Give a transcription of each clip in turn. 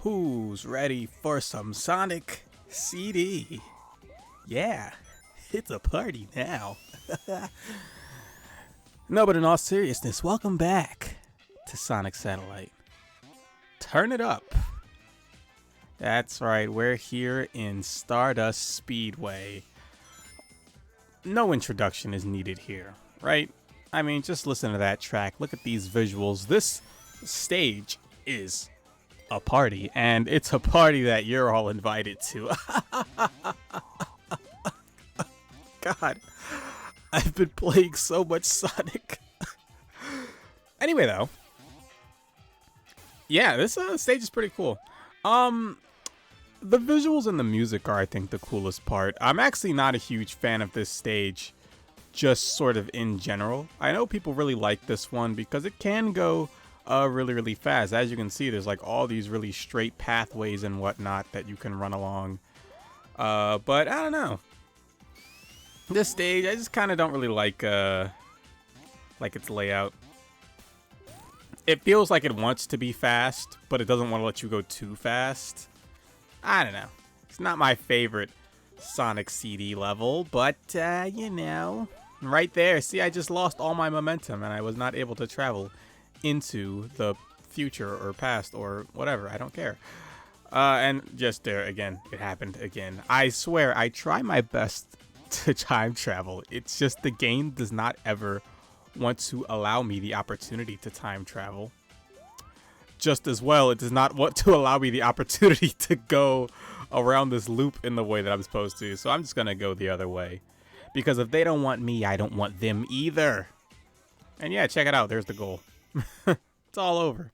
Who's ready for some Sonic CD? Yeah, it's a party now. No, but in all seriousness, welcome back to Sonic Satellite. Turn it up. That's right, we're here in Stardust Speedway. No introduction is needed here, right? I mean, just listen to that track. Look at these visuals. This stage is a party, and it's a party that you're all invited to. God, I've been playing so much Sonic. Anyway, though, yeah, this stage is pretty cool. The visuals and the music are, I think, the coolest part. I'm actually not a huge fan of this stage, just sort of in general. I know people really like this one because it can go really, really fast. As you can see, there's like all these really straight pathways and whatnot that you can run along. But I don't know. This stage, I just kind of don't really like its layout. It feels like it wants to be fast, but it doesn't want to let you go too fast. I don't know. It's not my favorite Sonic CD level, but, you know, right there. See, I just lost all my momentum, and I was not able to travel into the future or past or whatever. I don't care. And just there, again, it happened again. I swear, I try my best to time travel. It's just the game does not ever want to allow me the opportunity to time travel. Just as well, it does not want to allow me the opportunity to go around this loop in the way that I'm supposed to. So I'm just going to go the other way. Because if they don't want me, I don't want them either. And yeah, check it out. There's the goal. It's all over.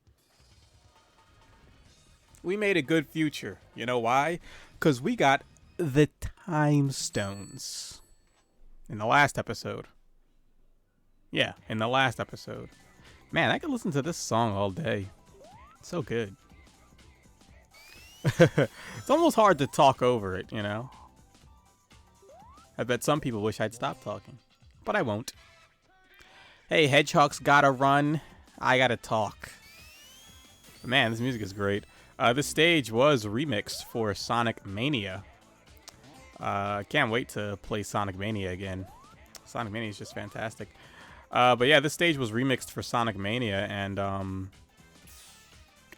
We made a good future. You know why? Because we got the time stones. In the last episode. Yeah, in the last episode. Man, I could listen to this song all day. So good. It's almost hard to talk over it, you know? I bet some people wish I'd stop talking. But I won't. Hey, Hedgehog's gotta run. I gotta talk. But man, this music is great. This stage was remixed for Sonic Mania. Can't wait to play Sonic Mania again. Sonic Mania is just fantastic. But yeah, this stage was remixed for Sonic Mania, and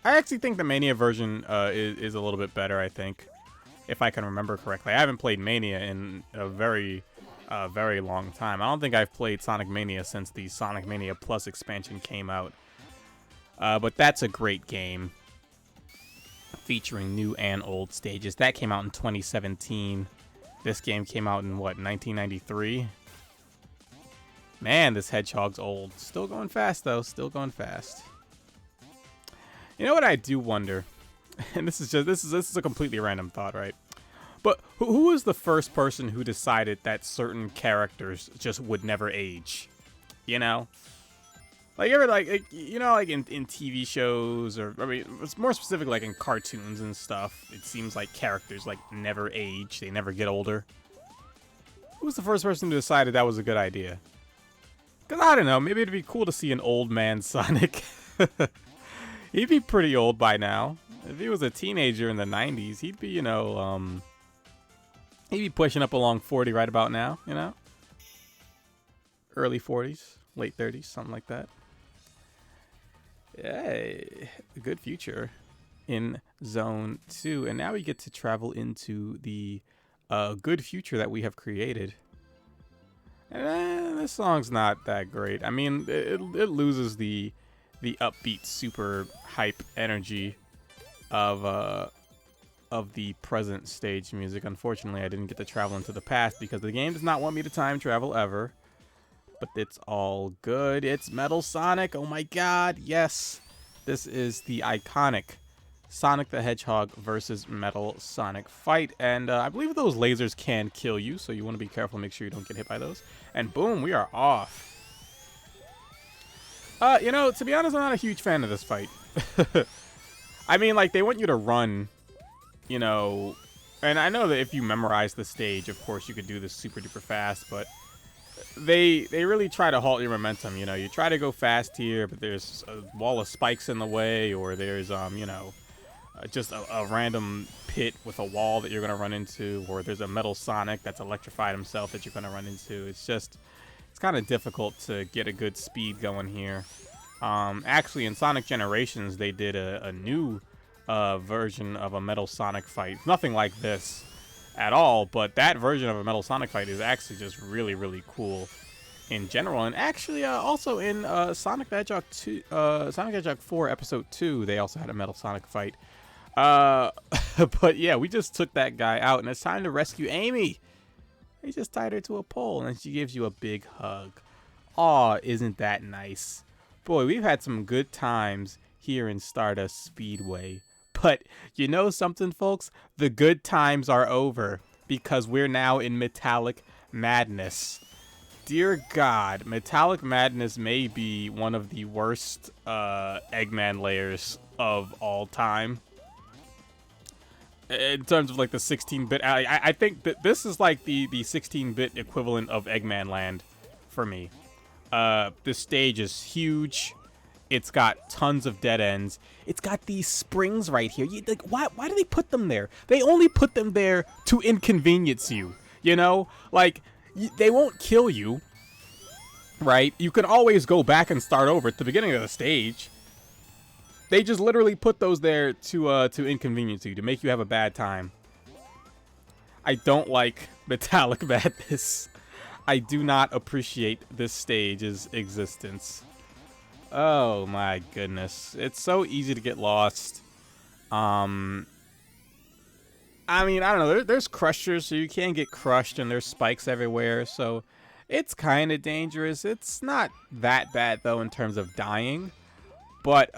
I actually think the Mania version is a little bit better, I think, if I can remember correctly. I haven't played Mania in a very long time. I don't think I've played Sonic Mania since the Sonic Mania Plus expansion came out. But that's a great game, featuring new and old stages. That came out in 2017. This game came out in, what, 1993? Man, this Hedgehog's old. Still going fast, though. Still going fast. You know what I do wonder? And this is a completely random thought, right? But who was the first person who decided that certain characters just would never age? You know? Like, ever, like you know, like in TV shows, or, I mean, it's more specific, like in cartoons and stuff. It seems like characters, like, never age. They never get older. Who was the first person who decided that was a good idea? Because, I don't know, maybe it'd be cool to see an old man Sonic. He'd be pretty old by now. If he was a teenager in the 90s, he'd be, you know, he'd be pushing up along 40 right about now, you know? Early 40s, late 30s, something like that. Yay, a good future in Zone 2. And now we get to travel into the good future that we have created. And this song's not that great. I mean, it loses the upbeat, super hype energy of the present stage music. Unfortunately, I didn't get to travel into the past because the game does not want me to time travel ever. But it's all good. It's Metal Sonic. Oh my god, yes. This is the iconic Sonic the Hedgehog versus Metal Sonic fight. And I believe those lasers can kill you, so you want to be careful, make sure you don't get hit by those. And boom, we are off. You know, to be honest, I'm not a huge fan of this fight. I mean, like, they want you to run, you know, and I know that if you memorize the stage, of course, you could do this super duper fast, but they really try to halt your momentum. You know, you try to go fast here, but there's a wall of spikes in the way, or there's, you know, just a random pit with a wall that you're going to run into, or there's a metal Sonic that's electrified himself that you're going to run into. It's kind of difficult to get a good speed going here. Actually, in Sonic Generations, they did a new version of a Metal Sonic fight. Nothing like this at all, but that version of a Metal Sonic fight is actually just really, really cool in general. And actually, also in Sonic the Hedgehog 2, Sonic the Hedgehog 4 Episode 2, they also had a Metal Sonic fight. But yeah, we just took that guy out, and it's time to rescue Amy. He just tied her to a pole, and she gives you a big hug. Aw, isn't that nice? Boy, we've had some good times here in Stardust Speedway. But you know something, folks? The good times are over, because we're now in Metallic Madness. Dear God, Metallic Madness may be one of the worst Eggman layers of all time. In terms of like the 16-bit, I think that this is like the 16-bit equivalent of Eggman Land for me. This stage is huge. It's got tons of dead ends. It's got these springs right here. Like, why do they put them there? They only put them there to inconvenience you. You know, like they won't kill you, right? You can always go back and start over at the beginning of the stage. They just literally put those there to inconvenience you, to make you have a bad time. I don't like Metallic Madness. I do not appreciate this stage's existence. Oh my goodness. It's so easy to get lost. I mean, I don't know. There's crushers, so you can get crushed, and there's spikes everywhere, so it's kind of dangerous. It's not that bad, though, in terms of dying. But,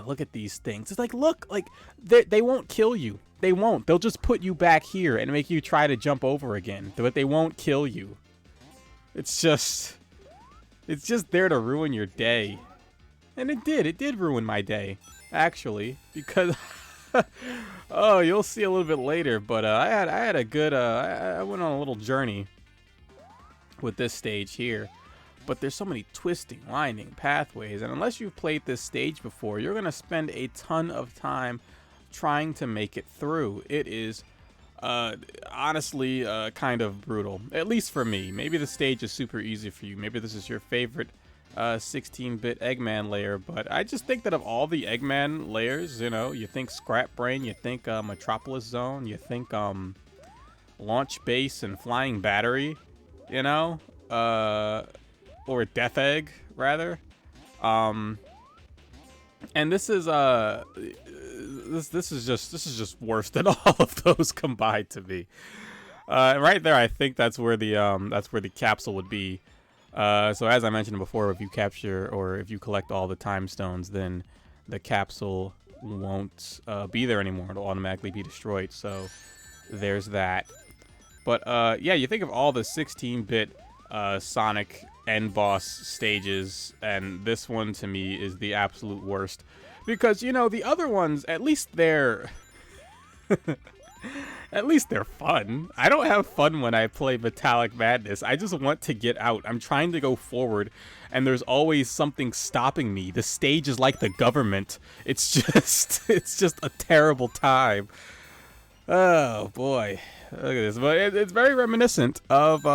look at these things. It's like, look, like, they won't kill you. They won't. They'll just put you back here and make you try to jump over again. But they won't kill you. It's just there to ruin your day. And it did ruin my day, actually. Because, oh, you'll see a little bit later. But I had a good, I went on a little journey with this stage here. But there's so many twisting, winding pathways, and unless you've played this stage before, you're going to spend a ton of time trying to make it through. It is, honestly, kind of brutal, at least for me. Maybe the stage is super easy for you. Maybe this is your favorite 16-bit Eggman layer, but I just think that of all the Eggman layers, you know, you think Scrap Brain, you think Metropolis Zone, you think Launch Base and Flying Battery, you know, or Death Egg, rather. And this is this is just worse than all of those combined to me. Right there, I think that's where the capsule would be. So as I mentioned before, if you capture or if you collect all the time stones, then the capsule won't be there anymore. It'll automatically be destroyed. So there's that. But yeah, you think of all the 16-bit Sonic end boss stages, and this one to me is the absolute worst, because you know the other ones, at least they're fun. I don't have fun when I play Metallic Madness. I just want to get out. I'm trying to go forward, and there's always something stopping me. The stage is like the government. It's just a terrible time. Oh boy, look at this. But it's very reminiscent of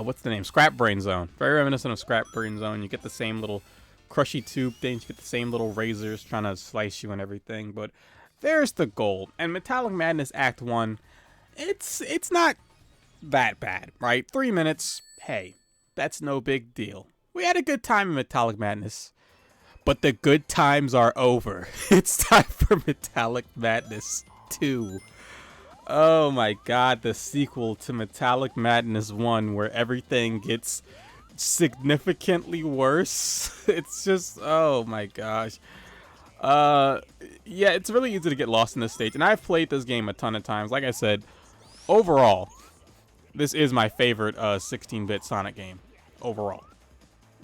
what's the name? Scrap Brain Zone. Very reminiscent of Scrap Brain Zone. You get the same little crushy tube things. You get the same little razors trying to slice you and everything. But there's the goal. And Metallic Madness Act 1, it's not that bad, right? 3 minutes, hey, that's no big deal. We had a good time in Metallic Madness. But the good times are over. It's time for Metallic Madness 2. Oh my god, the sequel to Metallic Madness 1, where everything gets significantly worse. It's just, oh my gosh. Yeah, it's really easy to get lost in this stage, and I've played this game a ton of times. Like I said, overall, this is my favorite 16-bit Sonic game. Overall.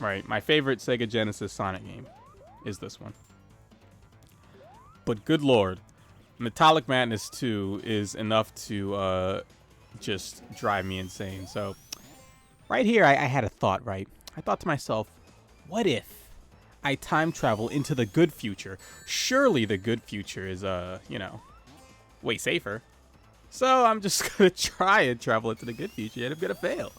Right, my favorite Sega Genesis Sonic game is this one. But good lord, Metallic Madness 2 is enough to just drive me insane. So right here, I had a thought, right? I thought to myself, what if I time travel into the good future. Surely the good future is, way safer. So I'm just gonna try and travel into the good future, and I'm gonna fail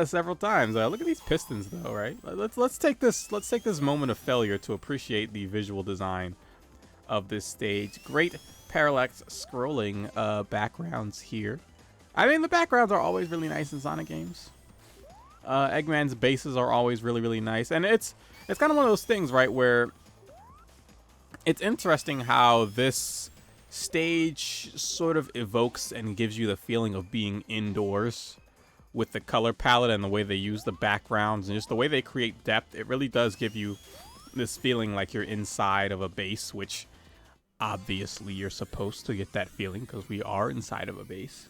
several times. Look at these pistons, though, right? Let's take this moment of failure to appreciate the visual design of this stage. Great parallax scrolling backgrounds here. I mean, the backgrounds are always really nice in Sonic games. Eggman's bases are always really nice, and it's kind of one of those things, right, where it's interesting how this stage sort of evokes and gives you the feeling of being indoors with the color palette and the way they use the backgrounds and just the way they create depth. It really does give you this feeling like you're inside of a base, which obviously you're supposed to get that feeling because we are inside of a base.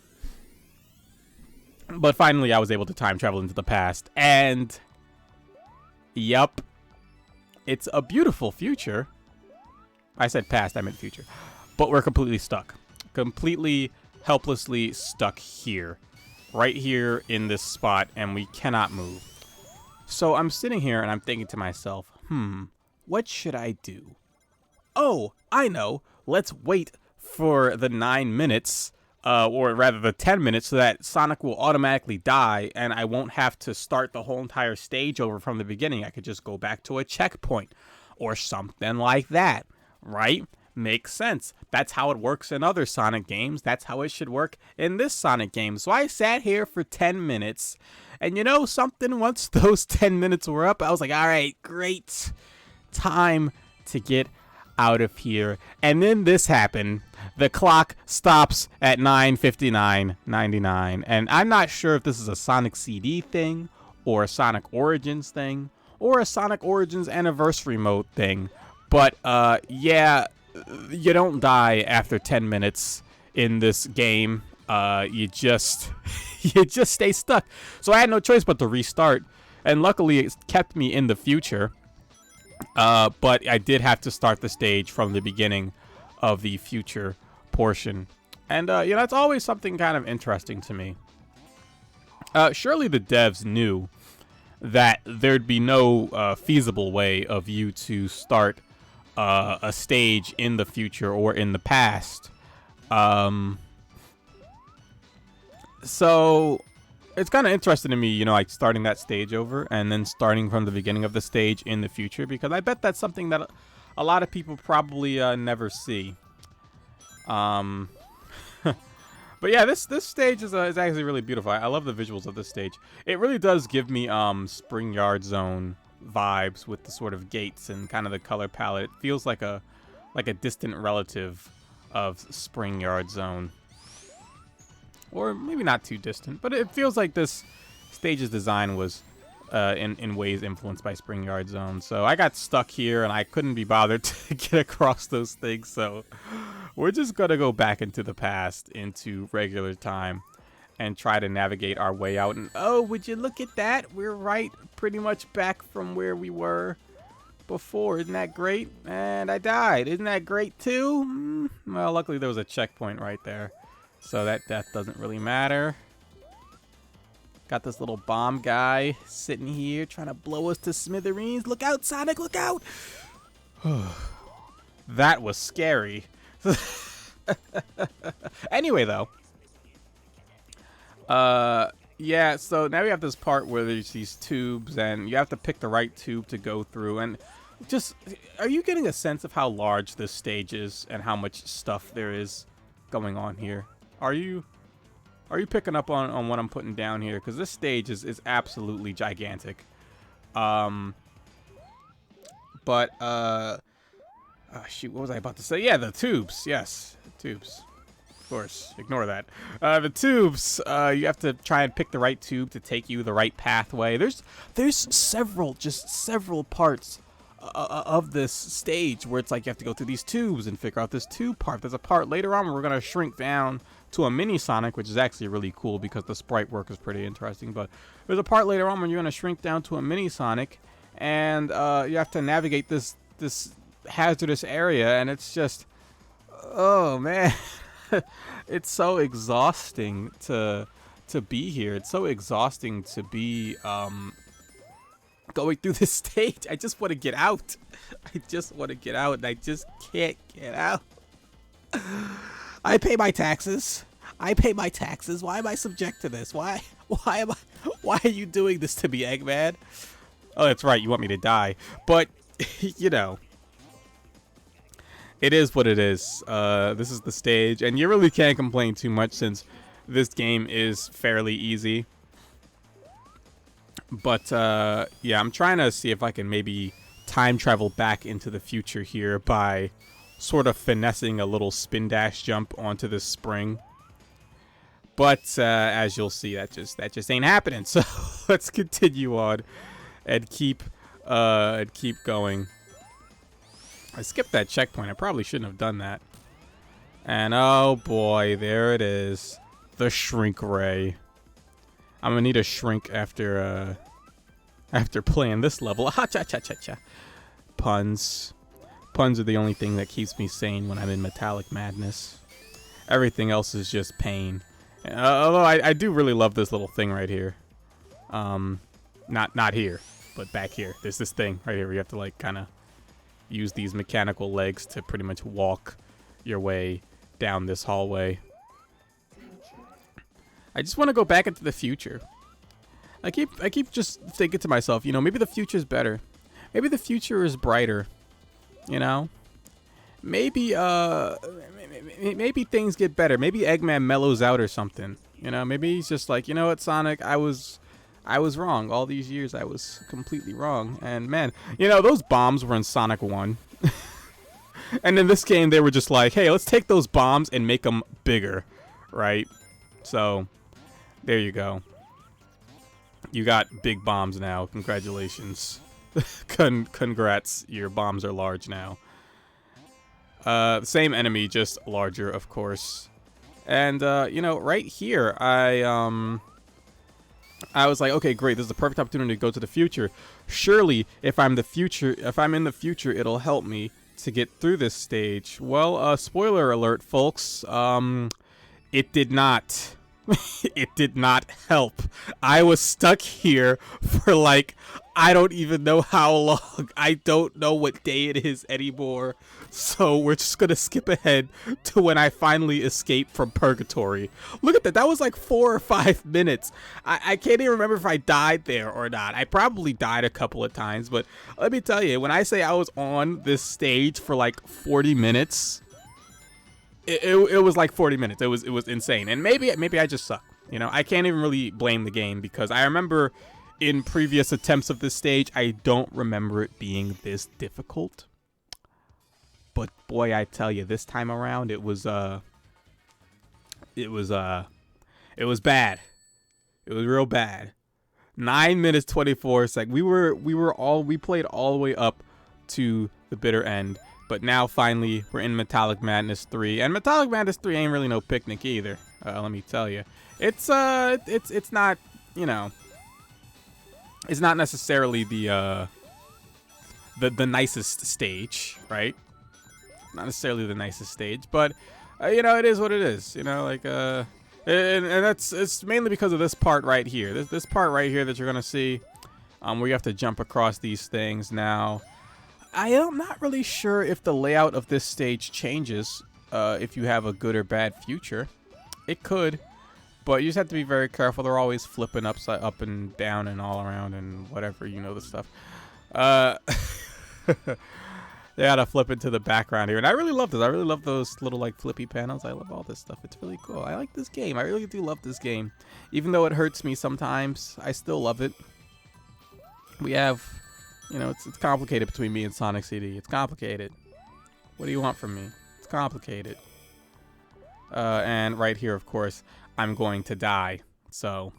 But finally I was able to time travel into the past, and yep, it's a beautiful future. I said past, I meant future. But we're completely stuck. Completely helplessly stuck here. Right here in this spot, and we cannot move. So I'm sitting here and I'm thinking to myself, what should I do? Oh, I know. Let's wait for the 9 minutes, or rather the 10 minutes, so that Sonic will automatically die and I won't have to start the whole entire stage over from the beginning. I could just go back to a checkpoint or something like that, right? Makes sense. That's how it works in other Sonic games. That's how it should work in this Sonic game. So I sat here for 10 minutes, and you know something? Once those 10 minutes were up, I was like, all right, great. Time to get out of here. And then this happened. The clock stops at 9:59:99, and I'm not sure if this is a Sonic CD thing or a Sonic Origins thing or a Sonic Origins Anniversary Mode thing, but yeah, you don't die after 10 minutes in this game. You just stay stuck. So I had no choice but to restart, and luckily it kept me in the future. But I did have to start the stage from the beginning of the future portion, and it's always something kind of interesting to me. Surely the devs knew that there'd be no feasible way of you to start a stage in the future or in the past. So it's kind of interesting to me, like starting that stage over and then starting from the beginning of the stage in the future, because I bet that's something that a lot of people probably never see. But yeah, this stage is actually really beautiful. I love the visuals of this stage. It really does give me Spring Yard Zone vibes with the sort of gates and kind of the color palette. It feels like a distant relative of Spring Yard Zone, or maybe not too distant, but it feels like this stage's design was in ways influenced by Spring Yard Zone. So I got stuck here and I couldn't be bothered to get across those things, so we're just gonna go back into the past, into regular time, and try to navigate our way out. And oh, would you look at that? We're right pretty much back from where we were before. Isn't that great? And I died. Isn't that great too? Well, luckily there was a checkpoint right there, so that death doesn't really matter. Got this little bomb guy sitting here trying to blow us to smithereens. Look out, Sonic, look out! That was scary. Anyway, though, yeah, so now we have this part where there's these tubes and you have to pick the right tube to go through. And just, are you getting a sense of how large this stage is and how much stuff there is going on here? Are you picking up on what I'm putting down here? Because this stage is absolutely gigantic. Shoot, what was I about to say? Yeah, the tubes. Yes, tubes. Of course, ignore that. The tubes, you have to try and pick the right tube to take you the right pathway. There's several parts of this stage where it's like you have to go through these tubes and figure out this tube part. There's a part later on where we're going to shrink down to a mini Sonic, which is actually really cool because the sprite work is pretty interesting. But there's a part later on when you're going to shrink down to a mini Sonic, and you have to navigate this hazardous area, and it's just, oh man. It's so exhausting to be here. It's so exhausting to be going through this stage. I just want to get out. I just want to get out, and I just can't get out. I pay my taxes. I pay my taxes. Why am I subject to this? Why are you doing this to me, Eggman? Oh, that's right. You want me to die. But, you know, it is what it is. This is the stage, and you really can't complain too much since this game is fairly easy. But, yeah, I'm trying to see if I can maybe time travel back into the future here by sort of finessing a little spin dash jump onto this spring. But, as you'll see, that just ain't happening. So, let's continue on and keep going. I skipped that checkpoint. I probably shouldn't have done that. And, oh boy, there it is. The shrink ray. I'm gonna need a shrink after playing this level. Ha cha cha cha cha. Puns. Puns are the only thing that keeps me sane when I'm in metallic madness. Everything else is just pain. Although I do really love this little thing right here. Not here, but back here. There's this thing right here where you have to like kind of use these mechanical legs to pretty much walk your way down this hallway. I just want to go back into the future. I keep just thinking to myself, you know, maybe the future is better. Maybe the future is brighter. You know? Maybe maybe things get better. Maybe Eggman mellows out or something. You know, maybe he's just like, you know what, Sonic, I was wrong. All these years I was completely wrong. And man, you know, those bombs were in Sonic 1. And in this game they were just like, hey, let's take those bombs and make them bigger, right? So there you go. You got big bombs now. Congratulations. Congrats. Your bombs are large now. Same enemy, just larger, of course. And, you know, right here, I was like, okay, great. This is the perfect opportunity to go to the future. Surely, if I'm in the future, it'll help me to get through this stage. Well, spoiler alert, folks. It did not. It did not help. I was stuck here for like, I don't even know how long. I don't know what day it is anymore. So we're just gonna skip ahead to when I finally escape from purgatory. Look at that. That was like 4 or 5 minutes. I can't even remember if I died there or not. I probably died a couple of times, but let me tell you, when I say I was on this stage for like 40 minutes, it was like 40 minutes. It was insane. And maybe I just suck. You know, I can't even really blame the game because I remember in previous attempts of this stage, I don't remember it being this difficult. But boy, I tell you, this time around it was bad. It was real bad. 9 minutes 24 seconds. We played all the way up to the bitter end. But now, finally, we're in Metallic Madness 3. And Metallic Madness 3 ain't really no picnic either. Let me tell you. It's not, you know, it's not necessarily the nicest stage, right? Not necessarily the nicest stage, but, you know, it is what it is. You know, like, and it's mainly because of this part right here. This part right here that you're going to see, where you have to jump across these things now. I am not really sure if the layout of this stage changes if you have a good or bad future. It could, but you just have to be very careful. They're always flipping up and down and all around and whatever, you know, the stuff. They gotta flip into the background here, and I really love this. I really love those little like flippy panels. I love all this stuff. It's really cool. I like this game. I really do love this game. Even though it hurts me sometimes, I still love it. We have... You know, it's complicated between me and Sonic CD. It's complicated. What do you want from me? It's complicated. And right here, of course, I'm going to die. So,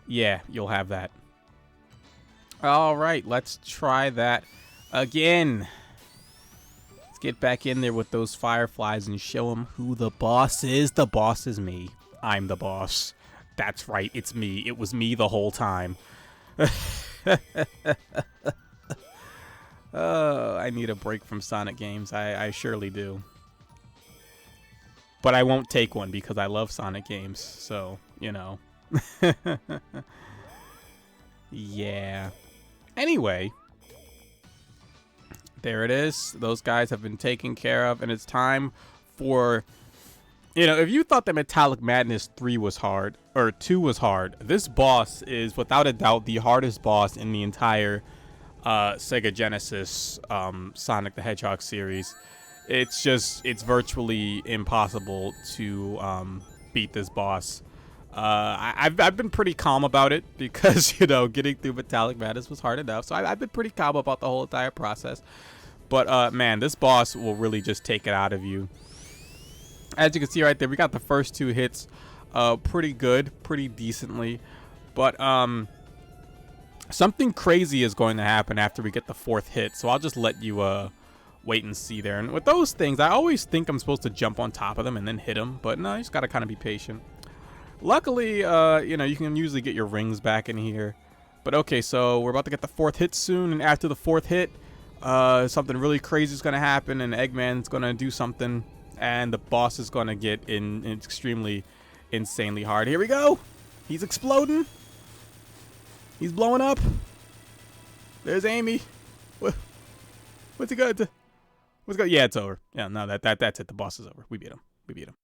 yeah, you'll have that. All right, let's try that again. Let's get back in there with those fireflies and show them who the boss is. The boss is me. I'm the boss. That's right, it's me. It was me the whole time. Oh, I need a break from Sonic games. I surely do. But I won't take one because I love Sonic games. So, you know. Yeah. Anyway, there it is. Those guys have been taken care of, and it's time for, you know, if you thought that Metallic Madness 3 was hard, or 2 was hard, this boss is without a doubt the hardest boss in the entire Sega Genesis Sonic the Hedgehog series. It's virtually impossible to beat this boss. I've been pretty calm about it because, you know, getting through Metallic Madness was hard enough. So I've been pretty calm about the whole entire process. But, man, this boss will really just take it out of you. As you can see right there, we got the first 2 hits pretty good, pretty decently. But something crazy is going to happen after we get the 4th hit. So I'll just let you wait and see there. And with those things, I always think I'm supposed to jump on top of them and then hit them. But no, you just got to kind of be patient. Luckily, you know, you can usually get your rings back in here. But okay, so we're about to get the 4th hit soon. And after the 4th hit, something really crazy is going to happen. And Eggman's going to do something. And the boss is going to get in extremely, insanely hard. Here we go. He's exploding. He's blowing up. There's Amy. What's he got? What's going? Yeah, it's over. Yeah, no, that's it. The boss is over. We beat him. We beat him.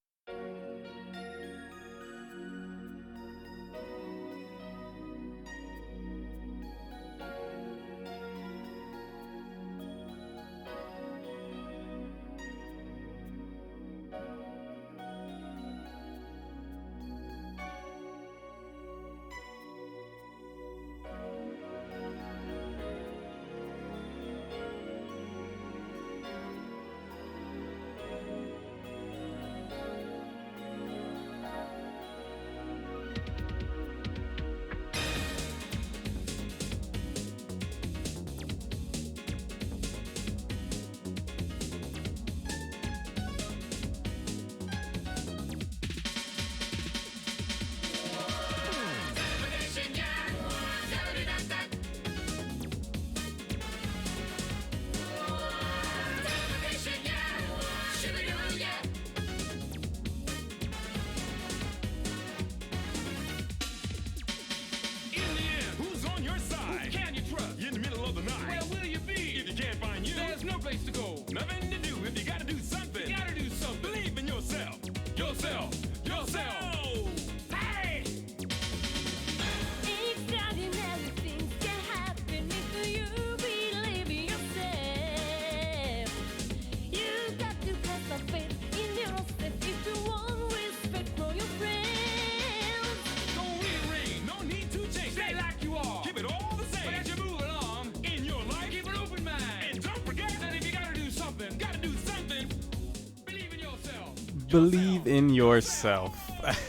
Believe in yourself.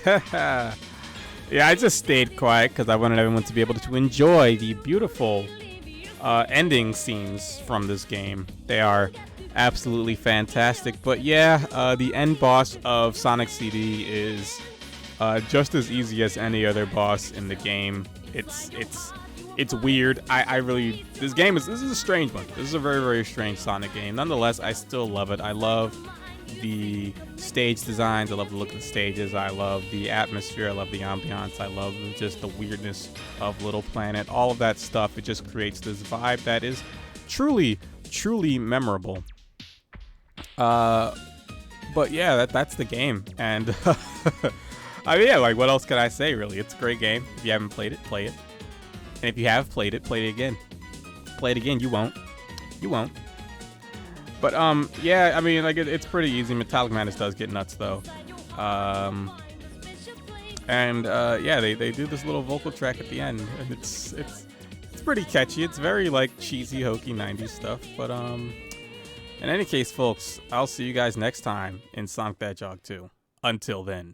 Yeah, I just stayed quiet because I wanted everyone to be able to enjoy the beautiful ending scenes from this game. They are absolutely fantastic. But yeah, the end boss of Sonic CD is just as easy as any other boss in the game. It's weird. This is a strange one. This is a very, very strange Sonic game. Nonetheless, I still love it. I love the stage designs. I love the look of the stages. I love the atmosphere. I love the ambiance. I love just the weirdness of Little Planet. All of that stuff. It just creates this vibe that is truly, truly memorable. But yeah, that's the game. And I mean, yeah, like, what else can I say, really? It's a great game. If you haven't played it, play it. And if you have played it, play it again. Play it again. You won't. You won't. But, yeah, I mean, like, it's pretty easy. Metallic Madness does get nuts, though. Yeah, they do this little vocal track at the end. And it's pretty catchy. It's very, like, cheesy, hokey 90s stuff. But, in any case, folks, I'll see you guys next time in Sonic the Hedgehog 2. Until then.